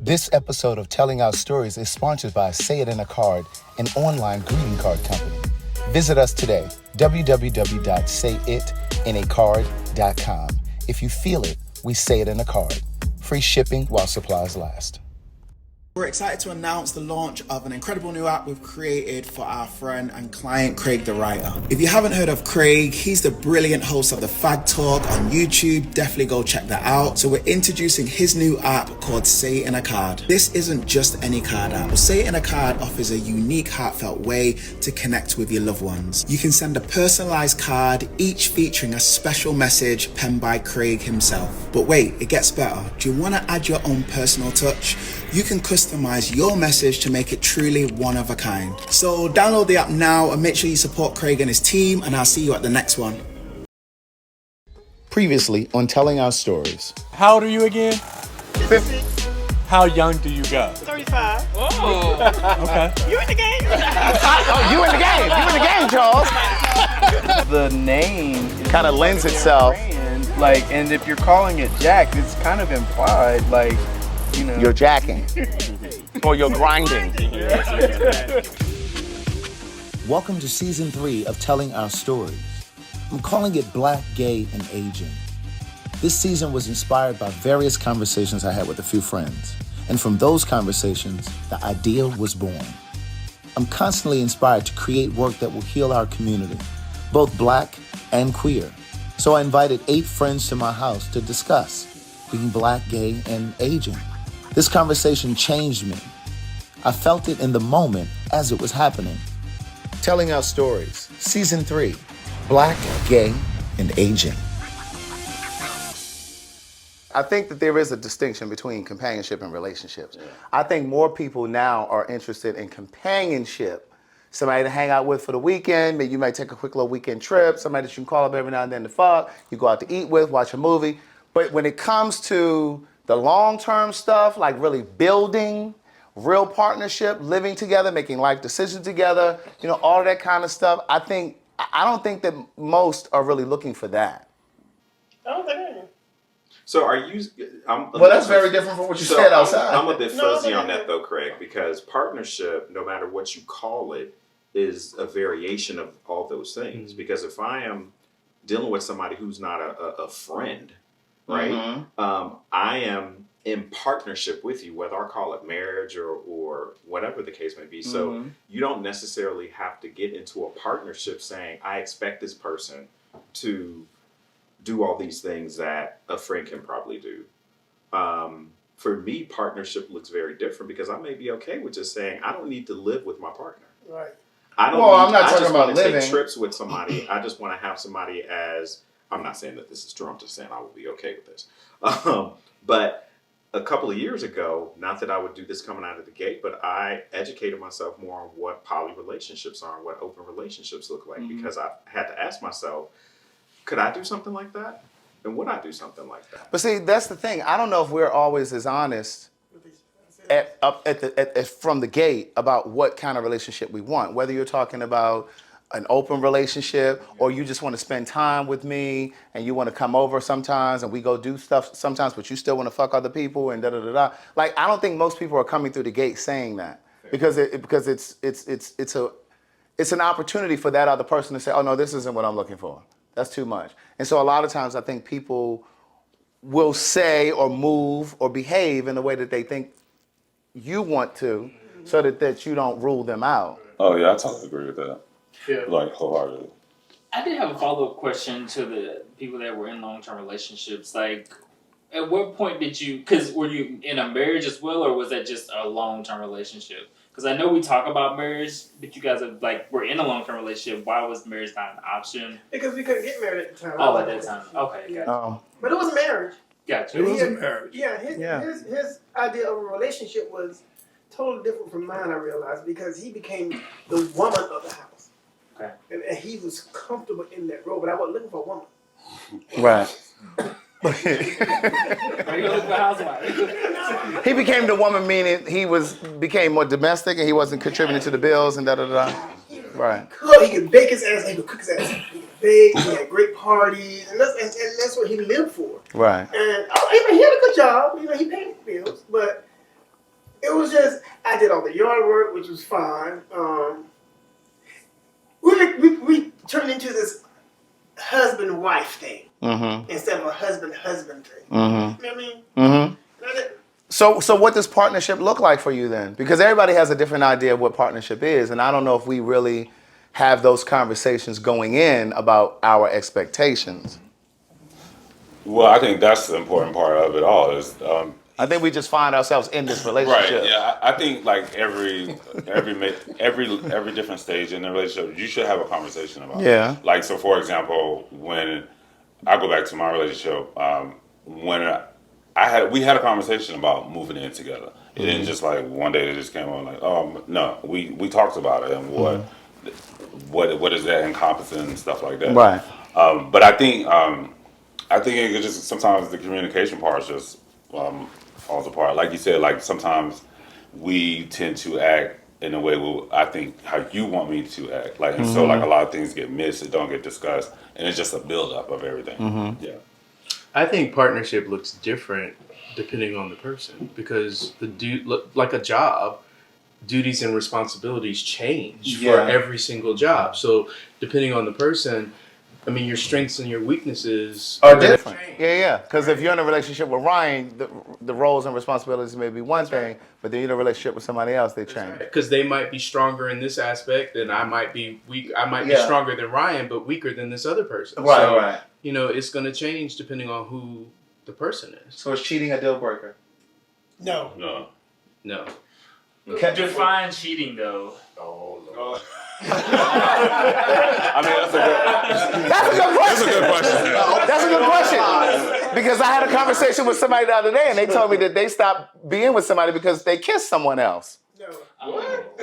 This episode of Telling Our Stories is sponsored by Say It in a Card, an online greeting card company. Visit us today, www.sayitinaCard.com. If you feel it, we say it in a card. Free shipping while supplies last. We're excited to announce the launch of an incredible new app we've created for our friend and client, Craig the Writer. If you haven't heard of Craig, he's the brilliant host of the Fag Talk on YouTube. Definitely go check that out. So we're introducing his new app called Say It in a Card. This isn't just any card app. Say It in a Card offers a unique, heartfelt way to connect with your loved ones. You can send a personalized card, each featuring a special message penned by Craig himself. But wait, it gets better. Do you want to add your own personal touch? You can customize your message to make it truly one of a kind. So download the app now and make sure you support Craig and his team, and I'll see you at the next one. Previously on Telling Our Stories. How old are you again? 50. How young do you go? 35. Oh, okay. You in the game? Oh, you in the game. You in the game, Charles. The name Kind of lends itself. like, and if you're calling it Jack, it's kind of implied, like, you know. You're jacking. Or you're grinding. Welcome to season 3 of Telling Our Stories. I'm calling it Black, Gay, and Aging. This season was inspired by various conversations I had with a few friends. And from those conversations, the idea was born. I'm constantly inspired to create work that will heal our community, both Black and queer. So I invited 8 friends to my house to discuss being Black, gay, and aging. This conversation changed me. I felt it in the moment as it was happening. Telling Our Stories, Season 3, Black, Gay, and Aging. I think that there is a distinction between companionship and relationships. Yeah. I think more people now are interested in companionship. Somebody to hang out with for the weekend. Maybe you might take a quick little weekend trip. Somebody that you can call up every now and then to fuck. You go out to eat with, watch a movie. But when it comes to the long-term stuff, like really building real partnership, living together, making life decisions together, you know, all of that kind of stuff, I don't think that most are really looking for that. I don't think I am. So are you? Well, that's very different from what you said outside. I'm a bit fuzzy on that though, Craig, because partnership, no matter what you call it, is a variation of all those things. Mm-hmm. Because if I am dealing with somebody who's not a friend, right? Mm-hmm. I am in partnership with you, whether I call it marriage or whatever the case may be. Mm-hmm. So you don't necessarily have to get into a partnership saying, I expect this person to do all these things that a friend can probably do. For me, partnership looks very different because I may be okay with just saying, I don't need to live with my partner. Right. I'm not talking about living. Take trips with somebody. I just want to have somebody as, I'm not saying that this is true, I'm just saying I will be okay with this. But a couple of years ago, not that I would do this coming out of the gate, but I educated myself more on what poly relationships are and what open relationships look like, because I had to ask myself, could I do something like that? And would I do something like that? But see, that's the thing. I don't know if we're always as honest from the gate about what kind of relationship we want. Whether you're talking about an open relationship or you just want to spend time with me and you want to come over sometimes and we go do stuff sometimes, but you still want to fuck other people and da-da-da-da. Like, I don't think most people are coming through the gate saying that because it's an opportunity for that other person to say, oh no, this isn't what I'm looking for. That's too much. And so a lot of times I think people will say or move or behave in the way that they think you want to so that you don't rule them out. Oh yeah, I totally agree with that. Yeah. Like wholeheartedly. I did have a follow-up question to the people that were in long-term relationships. Like, at what point did you, because were you in a marriage as well, or was that just a long-term relationship? Because I know we talk about marriage, but you guys are like, we're in a long-term relationship. Why was marriage not an option? Because we couldn't get married at the time. Oh, at that time. Okay, yeah. gotcha. But it was marriage. Gotcha. It wasn't marriage. Yeah, his idea of a relationship was totally different from mine, I realized, because he became the woman of the house. Okay. And he was comfortable in that role, but I wasn't looking for a woman. Right. Are you looking for a housewife? He became the woman, meaning he became more domestic and he wasn't contributing to the bills and da-da-da. Right. He could bake his ass, he could cook his ass. He could bake, he had great parties, and that's what he lived for. Right. And he had a good job, he paid the bills, but yard work, which was fine. We turned into this husband-wife thing instead of a husband-husband thing. You know what I mean? So what does partnership look like for you then? Because everybody has a different idea of what partnership is, and I don't know if we really have those conversations going in about our expectations. Well, I think that's the important part of it all. Is I think we just find ourselves in this relationship. right? Yeah, I think like every different stage in the relationship, you should have a conversation about. Yeah. It. Like so, for example, when I go back to my relationship, when we had a conversation about moving in together. It didn't just like one day it just came on like, oh no, we talked about it and what is that encompassing and stuff like that. Right. But I think it just sometimes the communication part just falls apart. Like you said, like sometimes we tend to act in a way I think how you want me to act. Like and so like a lot of things get missed, it don't get discussed, and it's just a buildup of everything. Yeah. I think partnership looks different depending on the person because like a job, duties and responsibilities change for every single job. So depending on the person, I mean, your strengths and your weaknesses are different. Yeah. Because if you're in a relationship with Ryan, the roles and responsibilities may be one thing, but then you're in a relationship with somebody else, they change. Because they might be stronger in this aspect, and I might be weak. I might be stronger than Ryan, but weaker than this other person. Right. You know, it's going to change depending on who the person is. So is cheating a deal breaker? No. Define cheating though. Oh Lord. I mean, that's a good question. That's a good question. Because I had a conversation with somebody the other day, and they told me that they stopped being with somebody because they kissed someone else. No. What?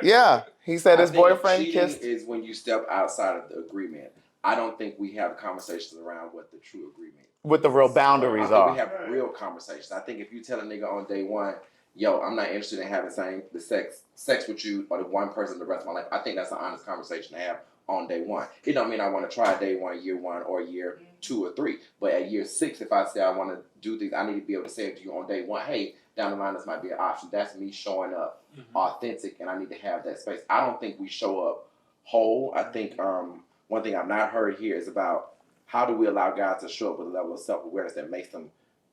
Yeah, he said his boyfriend cheating kissed. is when you step outside of the agreement. I don't think we have conversations around what the true agreement What the real boundaries I think are. we have real conversations. I think if you tell a nigga on day one, yo, I'm not interested in having sex with you or the one person the rest of my life, I think that's an honest conversation to have on day one. It don't mean I want to try day one, year one, or year 2 or 3. But at year 6, if I say I want to do things, I need to be able to say it to you on day one, hey, down the line this might be an option. That's me showing up authentic, and I need to have that space. I don't think we show up whole. I think one thing I've not heard here is about how do we allow guys to show up with a level of self-awareness that makes them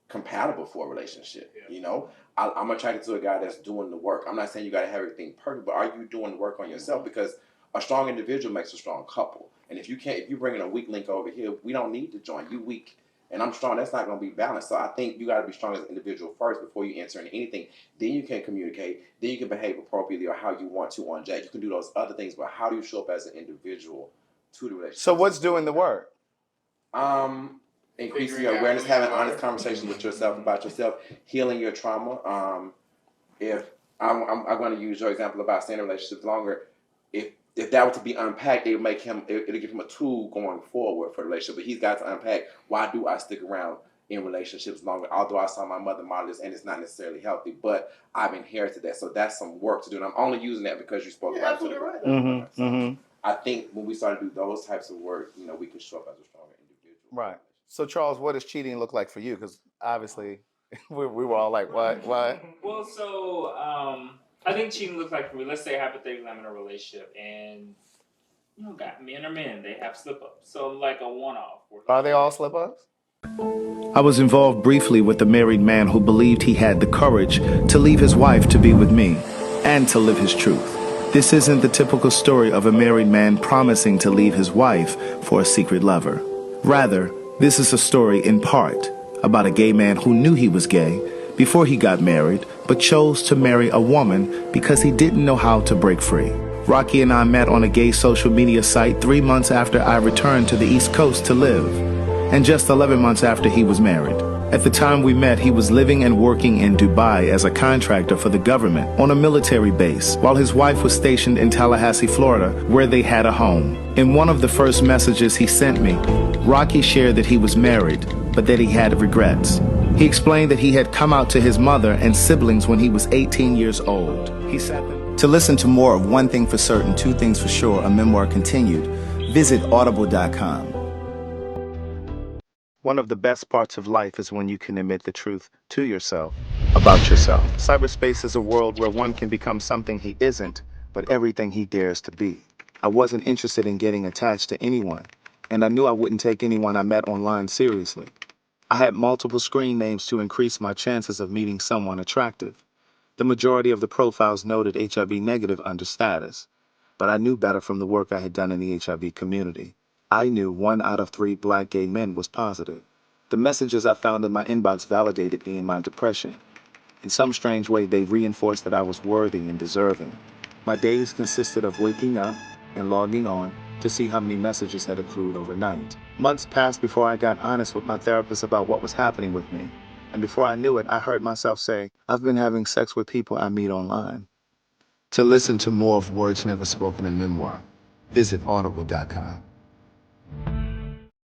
compatible for a relationship. You know, I'm attracted to a guy that's doing the work. I'm not saying you got to have everything perfect, but are you doing the work on yourself? Because a strong individual makes a strong couple. And if you bring in a weak link over here, we don't need to join. You weak and I'm strong. That's not going to be balanced. So I think you got to be strong as an individual first before you enter into anything. Then you can communicate. Then you can behave appropriately or how you want to on Jack. You can do those other things, but how do you show up as an individual to the relationship? So what's doing the work? Increasing your awareness, having honest conversations with yourself about yourself, healing your trauma. If I'm going to use your example about staying in relationships longer, if that were to be unpacked, it'll give him a tool going forward for the relationship. But he's got to unpack, why do I stick around in relationships longer? Although I saw my mother model this, and it's not necessarily healthy, but I've inherited that. So that's some work to do. And I'm only using that because you spoke about it. Right. I think when we start to do those types of work, we can show up as a stronger individual. Right. So Charles, what does cheating look like for you? Because obviously, we were all like, what? Well, so I think cheating looks like for me. Let's say hypothetically I'm in a relationship and men are men. They have slip ups. So like a one-off. Are they all slip ups? I was involved briefly with a married man who believed he had the courage to leave his wife to be with me and to live his truth. This isn't the typical story of a married man promising to leave his wife for a secret lover. Rather, this is a story in part about a gay man who knew he was gay before he got married, but chose to marry a woman because he didn't know how to break free. Rocky and I met on a gay social media site 3 months after I returned to the East Coast to live, and just 11 months after he was married. At the time we met, he was living and working in Dubai as a contractor for the government on a military base, while his wife was stationed in Tallahassee, Florida, where they had a home. In one of the first messages he sent me, Rocky shared that he was married, but that he had regrets. He explained that he had come out to his mother and siblings when he was 18 years old. He said that to listen to more of One Thing for Certain, Two Things for Sure, a memoir continued, visit audible.com. One of the best parts of life is when you can admit the truth to yourself about yourself. Cyberspace is a world where one can become something he isn't, but everything he dares to be. I wasn't interested in getting attached to anyone, and I knew I wouldn't take anyone I met online seriously. I had multiple screen names to increase my chances of meeting someone attractive. The majority of the profiles noted HIV negative under status, but I knew better from the work I had done in the HIV community. I knew 1 out of 3 black gay men was positive. The messages I found in my inbox validated me in my depression. In some strange way, they reinforced that I was worthy and deserving. My days consisted of waking up and logging on to see how many messages had accrued overnight. Months passed before I got honest with my therapist about what was happening with me. And before I knew it, I heard myself say, I've been having sex with people I meet online. To listen to more of Words Never Spoken in Memoir, visit audible.com.